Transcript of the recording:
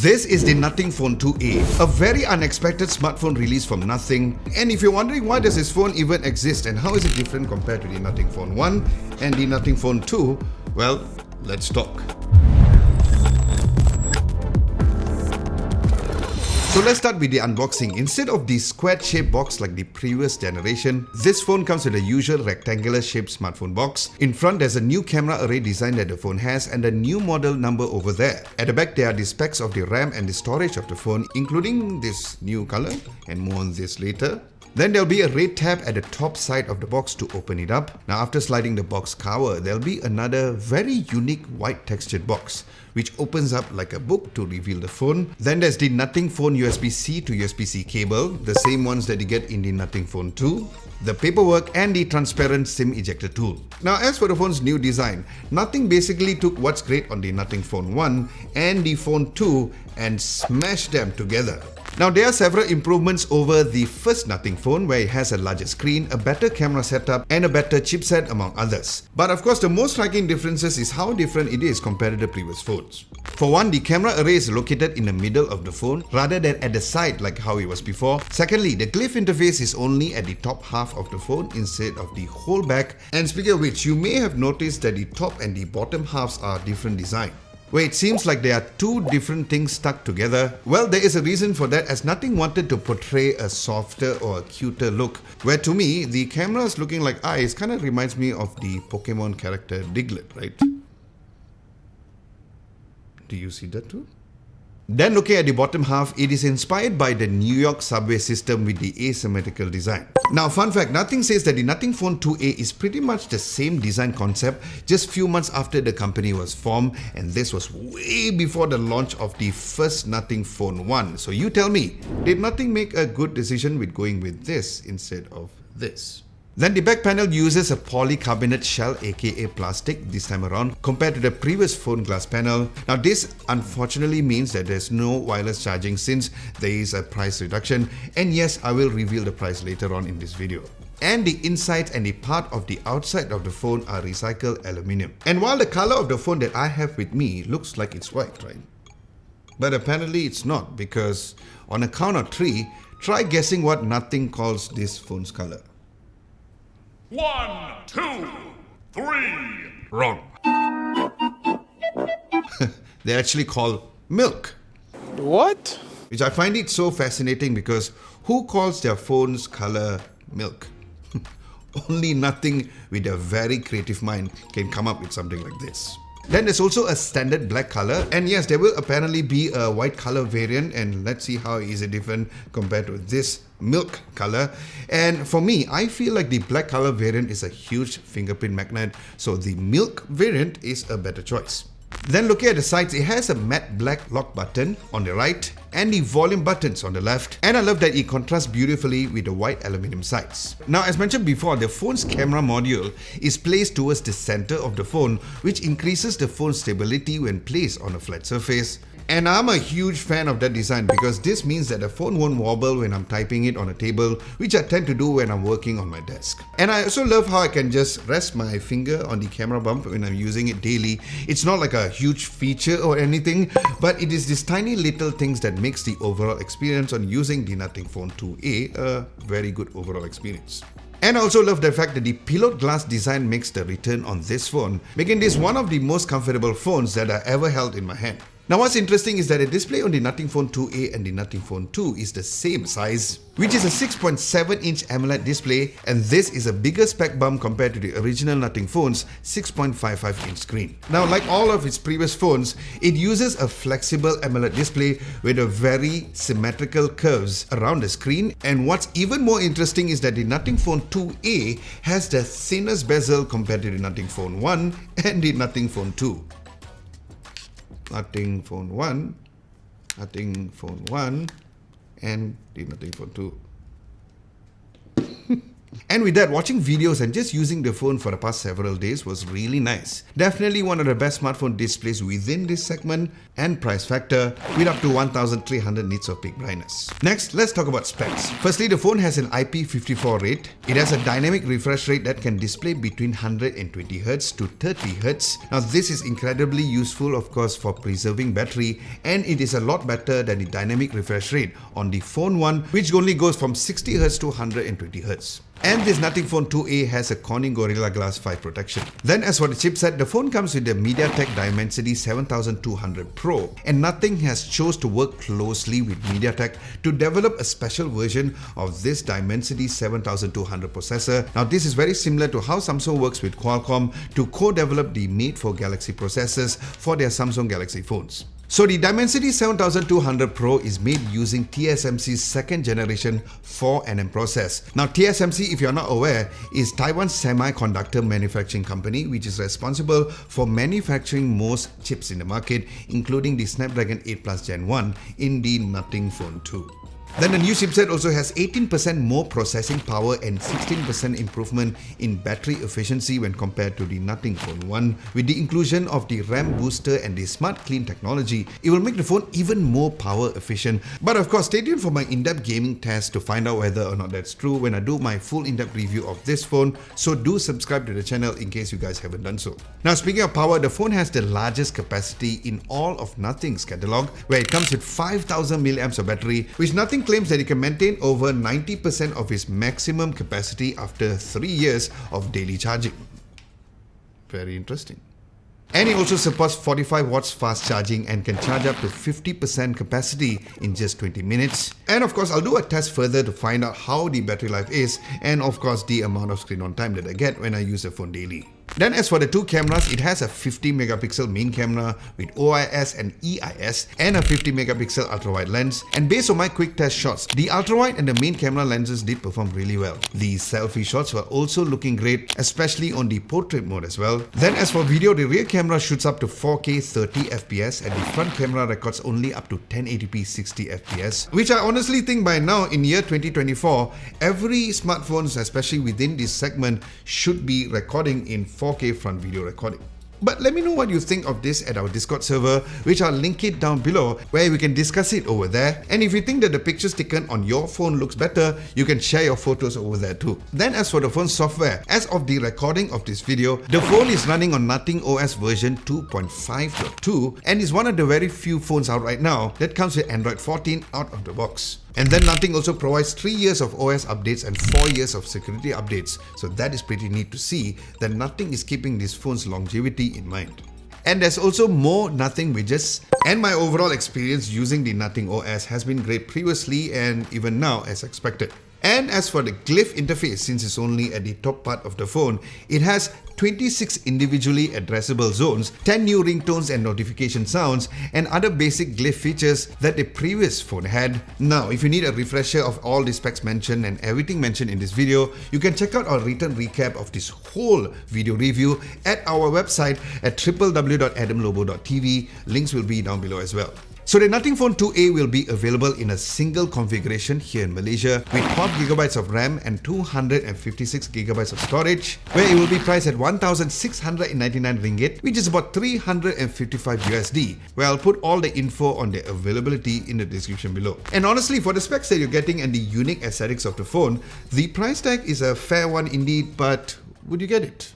This is the Nothing Phone 2A, a very unexpected smartphone release from nothing. And if you're wondering why does this phone even exist and how is it different compared to the Nothing Phone 1 and the Nothing Phone 2, well, let's talk. So let's start with the unboxing. Instead of the square-shaped box like the previous generation, this phone comes with a usual rectangular-shaped smartphone box. In front, there's a new camera array design that the phone has and a new model number over there. At the back, there are the specs of the RAM and the storage of the phone, including this new color, and more on this later. Then there'll be a red tab at the top side of the box to open it up. Now after sliding the box cover, there'll be another very unique white textured box which opens up like a book to reveal the phone. Then there's the Nothing Phone USB-C to USB-C cable, the same ones that you get in the Nothing Phone 2, the paperwork and the transparent SIM ejector tool. Now as for the phone's new design, Nothing basically took what's great on the Nothing Phone 1 and the Phone 2 and smashed them together. Now there are several improvements over the first Nothing Phone where it has a larger screen, a better camera setup and a better chipset among others. But of course the most striking differences is how different it is compared to the previous phones. For one, the camera array is located in the middle of the phone rather than at the side like how it was before. Secondly, the glyph interface is only at the top half of the phone instead of the whole back. And speaking of which, you may have noticed that the top and the bottom halves are different design. Where it seems like there are two different things stuck together. Well, there is a reason for that as Nothing wanted to portray a softer or a cuter look. Where to me, the cameras looking like eyes kind of reminds me of the Pokemon character Diglett, right? Do you see that too? Then looking at the bottom half, it is inspired by the New York subway system with the asymmetrical design. Now fun fact, Nothing says that the Nothing Phone 2A is pretty much the same design concept just few months after the company was formed, and this was way before the launch of the first Nothing Phone 1. So you tell me, did Nothing make a good decision with going with this instead of this? Then the back panel uses a polycarbonate shell aka plastic this time around compared to the previous phone glass panel. Now this unfortunately means that there's no wireless charging since there is a price reduction, and yes, I will reveal the price later on in this video. And the inside and the part of the outside of the phone are recycled aluminium. And while the color of the phone that I have with me looks like it's white, right? But apparently it's not, because on a count of 3, try guessing what Nothing calls this phone's color. 1, 2, 3. Wrong. They actually call milk. What? Which I find it so fascinating because who calls their phone's color milk? Only Nothing with a very creative mind can come up with something like this. Then there's also a standard black color, and yes, there will apparently be a white color variant, and let's see how is it different compared to this milk color. And for me, I feel like the black color variant is a huge fingerprint magnet, so the milk variant is a better choice. Then looking at the sides, it has a matte black lock button on the right and the volume buttons on the left, and I love that it contrasts beautifully with the white aluminium sides. Now as mentioned before, the phone's camera module is placed towards the center of the phone, which increases the phone's stability when placed on a flat surface. And I'm a huge fan of that design because this means that the phone won't wobble when I'm typing it on a table, which I tend to do when I'm working on my desk. And I also love how I can just rest my finger on the camera bump when I'm using it daily. It's not like a huge feature or anything, but it is these tiny little things that makes the overall experience on using the Nothing Phone 2A a very good overall experience. And I also love the fact that the pilot glass design makes the return on this phone, making this one of the most comfortable phones that I ever held in my hand. Now what's interesting is that the display on the Nothing Phone 2A and the Nothing Phone 2 is the same size, which is a 6.7-inch AMOLED display, and this is a bigger spec bump compared to the original Nothing Phone's 6.55-inch screen. Now like all of its previous phones, it uses a flexible AMOLED display with a very symmetrical curves around the screen, and what's even more interesting is that the Nothing Phone 2A has the thinnest bezel compared to the Nothing Phone 1 and the Nothing Phone 2. Nothing Phone 1, Nothing Phone 1, and the Nothing Phone 2. And with that, watching videos and just using the phone for the past several days was really nice. Definitely one of the best smartphone displays within this segment and price factor with up to 1300 nits of peak brightness. Next, let's talk about specs. Firstly, the phone has an IP54 rate. It has a dynamic refresh rate that can display between 120Hz to 30Hz. Now this is incredibly useful, of course, for preserving battery, and it is a lot better than the dynamic refresh rate on the Phone 1, which only goes from 60Hz to 120Hz. And this Nothing Phone 2A has a Corning Gorilla Glass 5 protection. Then as for the chipset, the phone comes with the MediaTek Dimensity 7200 Pro, and Nothing has chose to work closely with MediaTek to develop a special version of this Dimensity 7200 processor. Now this is very similar to how Samsung works with Qualcomm to co-develop the Made for Galaxy processors for their Samsung Galaxy phones. So the Dimensity 7200 Pro is made using TSMC's second generation 4nm process. Now TSMC, if you're not aware, is Taiwan's semiconductor manufacturing company which is responsible for manufacturing most chips in the market, including the Snapdragon 8 Plus Gen 1 in the Nothing Phone 2. Then the new chipset also has 18% more processing power and 16% improvement in battery efficiency when compared to the Nothing Phone 1. With the inclusion of the RAM booster and the Smart Clean technology, it will make the phone even more power efficient. But of course, stay tuned for my in-depth gaming test to find out whether or not that's true when I do my full in-depth review of this phone. So do subscribe to the channel in case you guys haven't done so. Now speaking of power, the phone has the largest capacity in all of Nothing's catalog, where it comes with 5000 mAh of battery, which Nothing claims that it can maintain over 90% of its maximum capacity after 3 years of daily charging. Very interesting. And it also supports 45 watts fast charging and can charge up to 50% capacity in just 20 minutes. And of course, I'll do a test further to find out how the battery life is, and of course the amount of screen on time that I get when I use the phone daily. Then as for the two cameras, it has a 50 megapixel main camera with OIS and EIS and a 50 megapixel ultra-wide lens. And based on my quick test shots, the ultra-wide and the main camera lenses did perform really well. The selfie shots were also looking great, especially on the portrait mode as well. Then as for video, the rear camera shoots up to 4K 30 FPS and the front camera records only up to 1080p 60 FPS, which I honestly think by now in year 2024, every smartphone, especially within this segment, should be recording in 4K front video recording. But let me know what you think of this at our Discord server, which I'll link it down below, where we can discuss it over there. And if you think that the pictures taken on your phone looks better, you can share your photos over there too. Then as for the phone software, as of the recording of this video, the phone is running on Nothing OS version 2.5.2 and is one of the very few phones out right now that comes with Android 14 out of the box. And then Nothing also provides 3 years of OS updates and 4 years of security updates. So that is pretty neat to see that Nothing is keeping this phone's longevity in mind. And there's also more Nothing widgets, and my overall experience using the Nothing OS has been great previously and even now as expected. And as for the glyph interface, since it's only at the top part of the phone, it has 26 individually addressable zones, 10 new ringtones and notification sounds, and other basic glyph features that the previous phone had. Now, if you need a refresher of all the specs mentioned and everything mentioned in this video, you can check out our written recap of this whole video review at our website at www.adamlobo.tv. Links will be down below as well. So the Nothing Phone 2A will be available in a single configuration here in Malaysia with 12GB of RAM and 256GB of storage, where it will be priced at 1,699 ringgit, which is about 355 USD, where I'll put all the info on the availability in the description below. And honestly, for the specs that you're getting and the unique aesthetics of the phone, the price tag is a fair one indeed, but would you get it?